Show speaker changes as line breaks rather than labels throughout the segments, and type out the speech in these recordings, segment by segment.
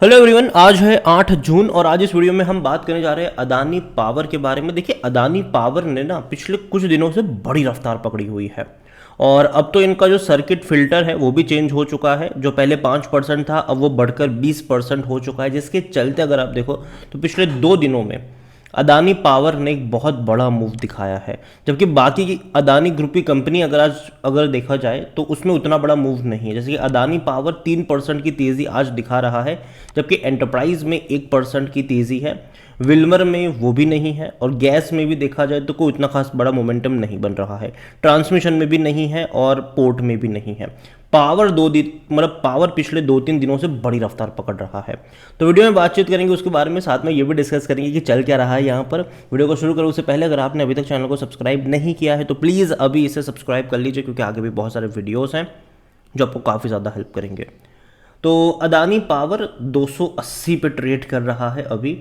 Hello everyone, आज है 8 जून और आज इस वीडियो में हम बात करने जा रहे हैं अदानी पावर के बारे में। देखिए, अदानी पावर ने ना पिछले कुछ दिनों से बड़ी रफ्तार पकड़ी हुई है और अब तो इनका जो सर्किट फिल्टर है वो भी चेंज हो चुका है। जो पहले 5% था अब वो बढ़कर 20% हो चुका है, जिसके चलते अगर आप देखो तो पिछले 2 दिनों में अदानी पावर ने एक बहुत बड़ा मूव दिखाया है। जबकि बाकी की अदानी ग्रुप की कंपनी अगर देखा जाए तो उसमें उतना बड़ा मूव नहीं है। जैसे कि अदानी पावर 3% की तेज़ी आज दिखा रहा है, जबकि एंटरप्राइज में 1% की तेज़ी है, विल्मर में वो भी नहीं है और गैस में भी देखा जाए तो कोई उतना खास बड़ा मोमेंटम नहीं बन रहा है। ट्रांसमिशन में भी नहीं है और पोर्ट में भी नहीं है। पावर पावर पिछले 2-3 दिनों से बड़ी रफ्तार पकड़ रहा है। तो वीडियो में बातचीत करेंगे उसके बारे में, साथ में ये भी डिस्कस करेंगे कि चल क्या रहा है यहाँ पर। वीडियो को शुरू करो उससे पहले अगर आपने अभी तक चैनल को सब्सक्राइब नहीं किया है तो प्लीज़ अभी इसे सब्सक्राइब कर लीजिए, क्योंकि आगे भी बहुत सारे वीडियोज़ हैं जो आपको काफ़ी ज़्यादा हेल्प करेंगे। तो अदानी पावर 280 पे ट्रेड कर रहा है अभी।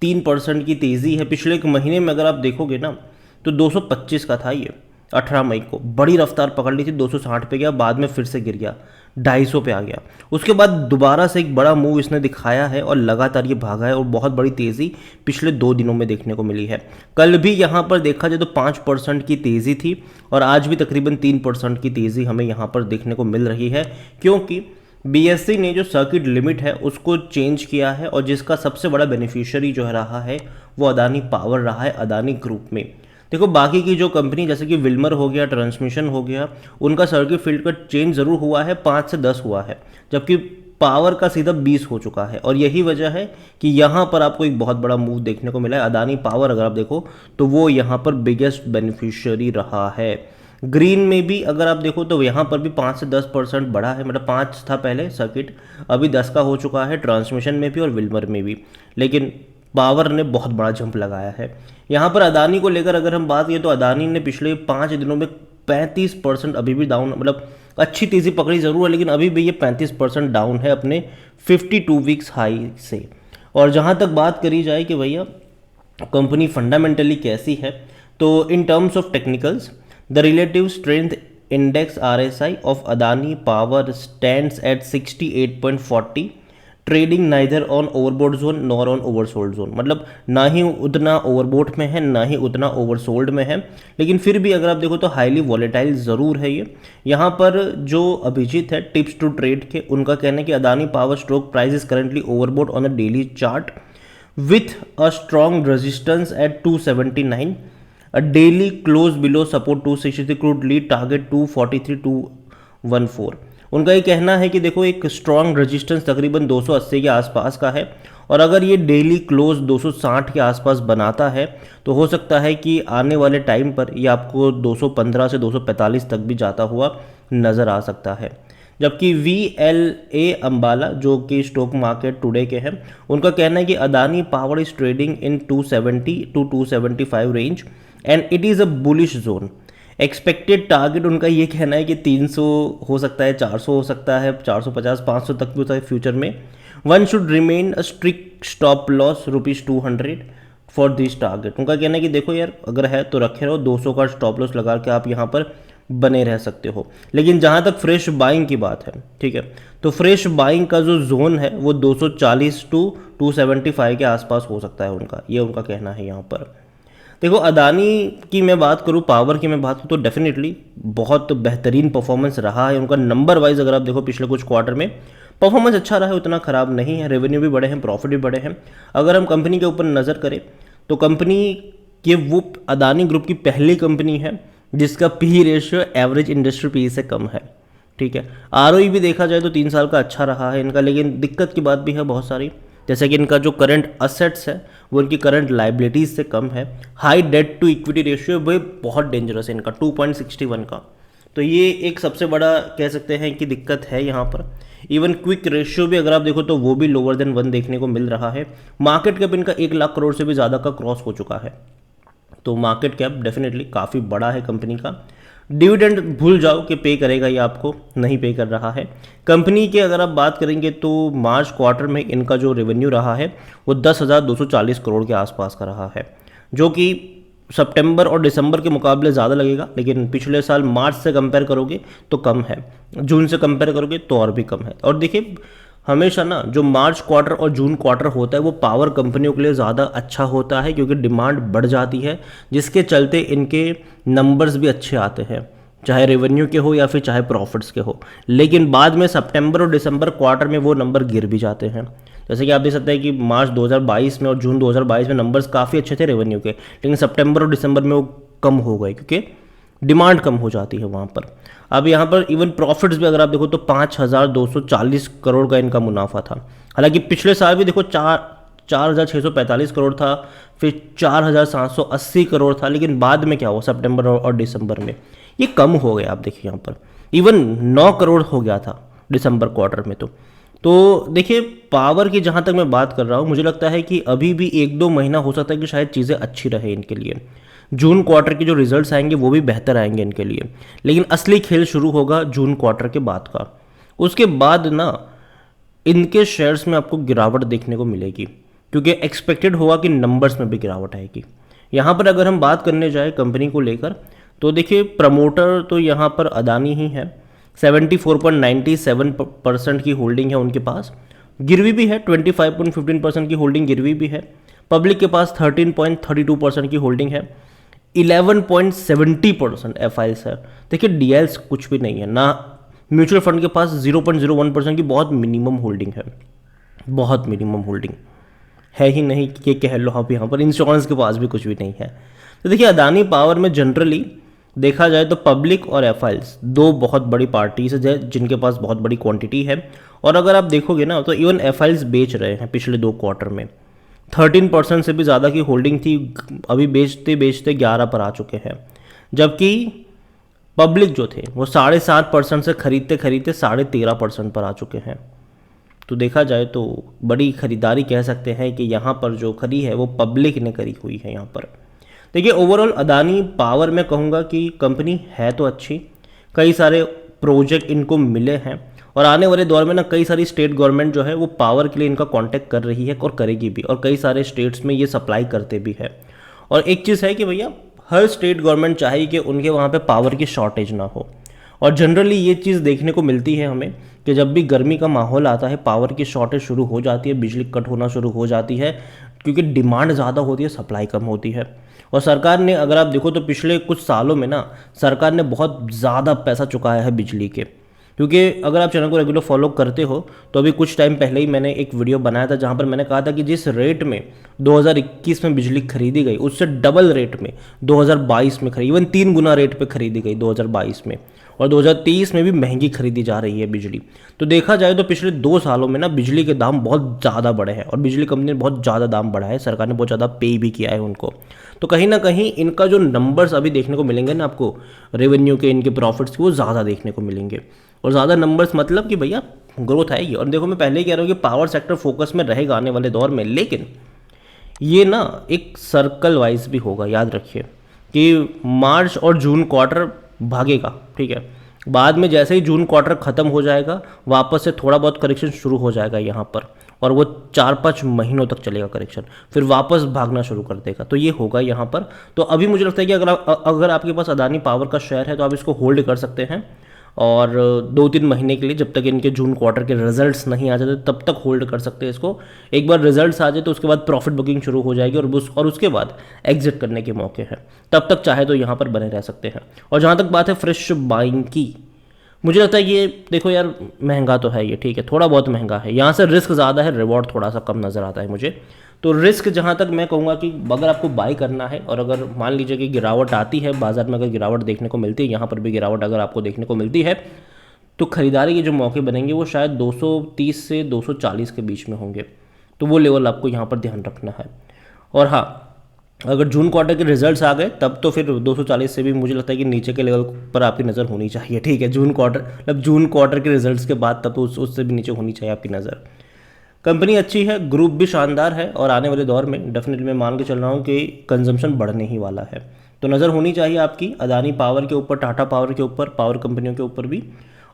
3% की तेज़ी है। पिछले एक महीने में अगर आप देखोगे ना तो 225 का था ये। 18 मई को बड़ी रफ्तार पकड़ ली थी, 260 पे गया, बाद में फिर से गिर गया, 250 पे आ गया। उसके बाद दोबारा से एक बड़ा मूव इसने दिखाया है और लगातार ये भागा है और बहुत बड़ी तेज़ी पिछले 2 दिनों में देखने को मिली है। कल भी यहाँ पर देखा जाए तो 5% की तेज़ी थी और आज भी तकरीबन 3% की तेज़ी हमें यहाँ पर देखने को मिल रही है, क्योंकि बीएससी ने जो सर्किट लिमिट है उसको चेंज किया है और जिसका सबसे बड़ा बेनिफिशियरी जो रहा है वो अदानी पावर रहा है अदानी ग्रुप में। देखो, बाकी की जो कंपनी जैसे कि विल्मर हो गया, ट्रांसमिशन हो गया, उनका सर्किट फील्ड का चेंज ज़रूर हुआ है, 5 से 10 हुआ है, जबकि पावर का सीधा 20 हो चुका है। और यही वजह है कि यहाँ पर आपको एक बहुत बड़ा मूव देखने को मिला है। अदानी पावर अगर आप देखो तो वो यहाँ पर बिगेस्ट बेनिफिशियरी रहा है। ग्रीन में भी अगर आप देखो तो यहाँ पर भी 5 से 10% बढ़ा है, मतलब 5 था पहले सर्किट, अभी 10 का हो चुका है, ट्रांसमिशन में भी और विल्मर में भी। लेकिन पावर ने बहुत बड़ा जंप लगाया है। यहाँ पर अदानी को लेकर अगर हम बात करें तो अदानी ने पिछले 5 दिनों में 35% अभी भी डाउन, मतलब अच्छी तेज़ी पकड़ी ज़रूर है लेकिन अभी भी ये 35% डाउन है अपने 52 वीक्स हाई से। और जहाँ तक बात करी जाए कि भैया कंपनी फंडामेंटली कैसी है, तो in terms of technicals the relative strength index RSI of Adani power stands eight 68.40, trading neither on overbought zone nor on oversold zone. मतलब ना ही उतना ओवरबोट में है ना ही उतना ओवरसोल्ड में है, लेकिन फिर भी अगर आप देखो तो हाईली वॉलेटाइल ज़रूर है ये। यहाँ पर जो अभिजीत है टिप्स टू ट्रेड के, उनका कहना है कि Adani power stock price is currently overbought on a daily chart with a strong resistance at 279, a daily close below support 263, could lead target 243 214। उनका ये कहना है कि देखो, एक स्ट्रॉन्ग रेजिस्टेंस तकरीबन 280 के आसपास का है और अगर ये डेली क्लोज 260 के आसपास बनाता है तो हो सकता है कि आने वाले टाइम पर ये आपको 215 से 245 तक भी जाता हुआ नज़र आ सकता है। जबकि VLA अंबाला जो कि स्टॉक मार्केट टुडे के हैं, उनका कहना है कि Adani power is trading in 270 to 275 range and it is a bullish zone. Expected target उनका ये कहना है कि 300 हो सकता है, 400 हो सकता है, 450 500 तक भी होता है फ्यूचर में। One should remain a strict stop loss ₹200 for this target. उनका कहना है कि देखो यार, अगर है तो रखे रहो, 200 का स्टॉप लॉस लगा के आप यहाँ पर बने रह सकते हो। लेकिन जहाँ तक फ्रेश बाइंग की बात है, ठीक है, तो फ्रेश बाइंग का जो जोन है वो 240 टू 275 के आसपास हो सकता है उनका, ये उनका कहना है यहाँ पर। देखो, अदानी की मैं बात करूँ, पावर की मैं बात करूँ तो डेफिनेटली बहुत बेहतरीन परफॉर्मेंस रहा है उनका। नंबर वाइज अगर आप देखो पिछले कुछ क्वार्टर में परफॉर्मेंस अच्छा रहा है, उतना ख़राब नहीं है, रेवेन्यू भी बड़े हैं, प्रॉफिट भी बड़े हैं। अगर हम कंपनी के ऊपर नज़र करें तो कंपनी के वो अदानी ग्रुप की पहली कंपनी है जिसका P ratio average industry P से कम है, ठीक है। ROE भी देखा जाए तो 3 साल का अच्छा रहा है इनका, लेकिन दिक्कत की बात भी है बहुत सारी, जैसे कि इनका जो करंट असेट्स है वो इनकी करंट लाइबिलिटीज़ से कम है। High debt to equity ratio वो बहुत डेंजरस है इनका, 2.61 का। तो ये एक सबसे बड़ा कह सकते हैं कि दिक्कत है यहाँ पर। इवन क्विक रेशियो भी अगर आप देखो तो वो भी लोअर देन 1 देखने को मिल रहा है। मार्केट कैप इनका 1 लाख करोड़ से भी ज़्यादा का क्रॉस हो चुका है, तो मार्केट कैप डेफिनेटली काफ़ी बड़ा है कंपनी का। डिविडेंड भूल जाओ कि पे करेगा, ये आपको नहीं पे कर रहा है। कंपनी के अगर आप बात करेंगे तो मार्च क्वार्टर में इनका जो रेवेन्यू रहा है वो 10,240 करोड़ के आसपास का रहा है, जो कि सितंबर और दिसंबर के मुकाबले ज़्यादा लगेगा, लेकिन पिछले साल मार्च से कंपेयर करोगे तो कम है, जून से कंपेयर करोगे तो और भी कम है। और देखिए, हमेशा ना जो मार्च क्वार्टर और जून क्वार्टर होता है वो पावर कंपनियों के लिए ज़्यादा अच्छा होता है, क्योंकि डिमांड बढ़ जाती है, जिसके चलते इनके नंबर्स भी अच्छे आते हैं, चाहे रेवेन्यू के हो या फिर चाहे प्रॉफिट्स के हो। लेकिन बाद में सितंबर और दिसंबर क्वार्टर में वो नंबर गिर भी जाते हैं। जैसे कि आप देख सकते हैं कि मार्च 2022 में और जून 2022 में नंबर्स काफ़ी अच्छे थे रेवेन्यू के, लेकिन सितंबर और दिसंबर में वो कम हो गए, क्योंकि डिमांड कम हो जाती है वहाँ पर। अब यहाँ पर इवन प्रॉफिट्स भी अगर आप देखो तो 5,240 करोड़ का इनका मुनाफा था। हालांकि पिछले साल भी देखो 4,645 करोड़ था, फिर 4,780 करोड़ था, लेकिन बाद में क्या हुआ सितंबर और दिसंबर में ये कम हो गया। आप देखिए यहाँ पर इवन 9 करोड़ हो गया था दिसंबर क्वार्टर में। तो देखिए पावर की जहाँ तक मैं बात कर रहा हूँ, मुझे लगता है कि अभी भी 1-2 महीना हो सकता है कि शायद चीज़ें अच्छी रहे इनके लिए। जून क्वार्टर के जो रिजल्ट्स आएंगे वो भी बेहतर आएंगे इनके लिए, लेकिन असली खेल शुरू होगा जून क्वार्टर के बाद का। उसके बाद ना इनके शेयर्स में आपको गिरावट देखने को मिलेगी, क्योंकि एक्सपेक्टेड होगा कि नंबर्स में भी गिरावट आएगी। यहाँ पर अगर हम बात करने जाए कंपनी को लेकर, तो देखिए प्रमोटर तो यहाँ पर अदानी ही है, 74.97% की होल्डिंग है उनके पास। गिरवी भी है 25.15% की होल्डिंग गिरवी भी है। पब्लिक के पास 13.32% की होल्डिंग है। 11.70% एफआईएल्स है। देखिए डीएल्स कुछ भी नहीं है ना, म्यूचुअल फंड के पास 0.01% की बहुत मिनिमम होल्डिंग है, बहुत मिनिमम होल्डिंग है ही नहीं कि कह लो आप। यहाँ पर इंश्योरेंस के पास भी कुछ भी नहीं है। तो देखिए अदानी पावर में जनरली देखा जाए तो पब्लिक और एफआईएल्स दो बहुत बड़ी पार्टीज है जिनके पास बहुत बड़ी क्वांटिटी है। और अगर आप देखोगे ना तो इवन एफआईएल्स बेच रहे हैं पिछले 2 क्वार्टर में, 13% से भी ज़्यादा की होल्डिंग थी, अभी बेचते बेचते 11 पर आ चुके हैं। जबकि पब्लिक जो थे वो 7.5% से खरीदते खरीदते 13.5% पर आ चुके हैं। तो देखा जाए तो बड़ी खरीदारी कह सकते हैं कि यहाँ पर जो खरी है वो पब्लिक ने करी हुई है यहाँ पर। देखिए ओवरऑल अदानी पावर में कहूँगा कि कंपनी है तो अच्छी, कई सारे प्रोजेक्ट इनको मिले हैं, और आने वाले दौर में ना कई सारी स्टेट गवर्नमेंट जो है वो पावर के लिए इनका कांटेक्ट कर रही है और करेगी भी, और कई सारे स्टेट्स में ये सप्लाई करते भी है। और एक चीज़ है कि भैया हर स्टेट गवर्नमेंट चाहे कि उनके वहाँ पे पावर की शॉर्टेज ना हो, और जनरली ये चीज़ देखने को मिलती है हमें कि जब भी गर्मी का माहौल आता है पावर की शॉर्टेज शुरू हो जाती है, बिजली कट होना शुरू हो जाती है, क्योंकि डिमांड ज़्यादा होती है, सप्लाई कम होती है। और सरकार ने अगर आप देखो तो पिछले कुछ सालों में ना सरकार ने बहुत ज़्यादा पैसा चुकाया है बिजली के, क्योंकि अगर आप चैनल को रेगुलर फॉलो करते हो तो अभी कुछ टाइम पहले ही मैंने एक वीडियो बनाया था जहाँ पर मैंने कहा था कि जिस रेट में 2021 में बिजली खरीदी गई उससे डबल रेट में 2022 में खरीदी, इवन 3 गुना रेट पे खरीदी गई 2022 में, और 2023 में भी महंगी खरीदी जा रही है बिजली। तो देखा जाए तो पिछले 2 सालों में ना बिजली के दाम बहुत ज़्यादा बढ़े हैं, और बिजली कंपनी ने बहुत ज़्यादा दाम बढ़ा है, सरकार ने बहुत ज़्यादा पे भी किया है उनको। तो कहीं ना कहीं इनका जो नंबर्स अभी देखने को मिलेंगे ना आपको रेवेन्यू के, इनके प्रॉफिट्स के, वो ज़्यादा देखने को मिलेंगे। और ज़्यादा नंबर्स मतलब कि भैया ग्रोथ आएगी। और देखो मैं पहले ही कह रहा हूँ कि पावर सेक्टर फोकस में रहेगा आने वाले दौर में, लेकिन ये ना एक सर्कल वाइज भी होगा। याद रखिए कि मार्च और जून क्वार्टर भागेगा, ठीक है, बाद में जैसे ही जून क्वार्टर ख़त्म हो जाएगा वापस से थोड़ा बहुत करेक्शन शुरू हो जाएगा यहाँ पर, और वो 4-5 महीनों तक चलेगा करेक्शन, फिर वापस भागना शुरू कर देगा। तो ये होगा यहाँ पर। तो अभी मुझे लगता है कि अगर आपके पास अदानी पावर का शेयर है तो आप इसको होल्ड कर सकते हैं, और 2-3 महीने के लिए, जब तक इनके जून क्वार्टर के रिजल्ट्स नहीं आ जाते तब तक होल्ड कर सकते हैं इसको। एक बार रिजल्ट्स आ जाए तो उसके बाद प्रॉफिट बुकिंग शुरू हो जाएगी, और उसके बाद एग्जिट करने के मौके हैं। तब तक चाहे तो यहाँ पर बने रह सकते हैं। और जहाँ तक बात है फ्रेश बाइंग की, मुझे लगता है ये देखो यार महंगा तो है ये, ठीक है, थोड़ा बहुत महंगा है, यहाँ से रिस्क ज़्यादा है, रिवॉर्ड थोड़ा सा कम नज़र आता है मुझे। तो रिस्क जहाँ तक मैं कहूँगा कि अगर आपको बाय करना है, और अगर मान लीजिए कि गिरावट आती है बाजार में, अगर गिरावट देखने को मिलती है, यहाँ पर भी गिरावट अगर आपको देखने को मिलती है, तो खरीदारी के जो मौके बनेंगे वो शायद 230 से 240 के बीच में होंगे। तो वो लेवल आपको यहाँ पर ध्यान रखना है। और हाँ, अगर जून क्वार्टर के रिजल्ट्स आ गए तब तो फिर 240 से भी मुझे लगता है कि नीचे के लेवल पर आपकी नज़र होनी चाहिए, ठीक है। जून क्वार्टर के रिजल्ट्स के बाद तब तो उससे भी नीचे होनी चाहिए आपकी नज़र। कंपनी अच्छी है, ग्रुप भी शानदार है, और आने वाले दौर में डेफिनेटली मैं मान के चल रहा हूँ कि कंजम्पशन बढ़ने ही वाला है। तो नज़र होनी चाहिए आपकी अदानी पावर के ऊपर, टाटा पावर के ऊपर, पावर कंपनियों के ऊपर भी।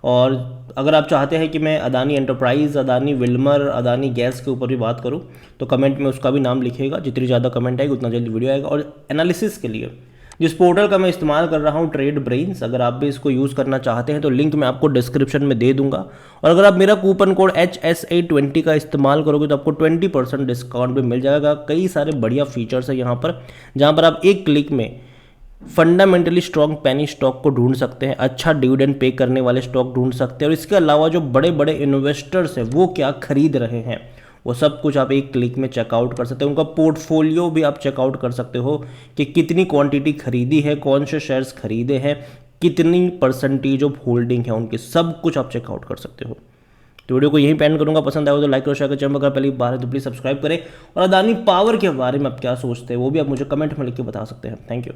और अगर आप चाहते हैं कि मैं Adani enterprise, Adani Wilmer, Adani gas के ऊपर भी बात करूं तो कमेंट में उसका भी नाम लिखिएगा। जितनी ज़्यादा कमेंट आएगी उतना जल्दी वीडियो आएगा। और एनालिसिस के लिए जिस पोर्टल का मैं इस्तेमाल कर रहा हूँ ट्रेड ब्रेन्स, अगर आप भी इसको यूज़ करना चाहते हैं तो लिंक मैं आपको डिस्क्रिप्शन में दे दूंगा। और अगर आप मेरा कूपन कोड HSA20 का इस्तेमाल करोगे तो आपको 20% डिस्काउंट भी मिल जाएगा। कई सारे बढ़िया फीचर्स है यहाँ पर, जहाँ पर आप एक क्लिक में फंडामेंटली स्ट्रॉन्ग पेनी स्टॉक को ढूंढ सकते हैं, अच्छा डिविडेंड पे करने वाले स्टॉक ढूंढ सकते हैं, और इसके अलावा जो बड़े बड़े इन्वेस्टर्स हैं वो क्या खरीद रहे हैं वो सब कुछ आप एक क्लिक में चेकआउट कर सकते हैं। उनका पोर्टफोलियो भी आप चेकआउट कर सकते हो कि कितनी क्वांटिटी खरीदी है, कौन से शेयर्स खरीदे हैं, कितनी परसेंटेज ऑफ होल्डिंग है उनकी, सब कुछ आप चेकआउट कर सकते हो। तो वीडियो को यहीं पे एंड करूंगा। पसंद आया तो लाइक और शेयर करें, चैनल अगर पहली बार है तो प्लीज़ सब्सक्राइब करें, और अदानी पावर के बारे में आप क्या सोचते हैं वो भी आप मुझे कमेंट में लिख के बता सकते हैं। Thank you.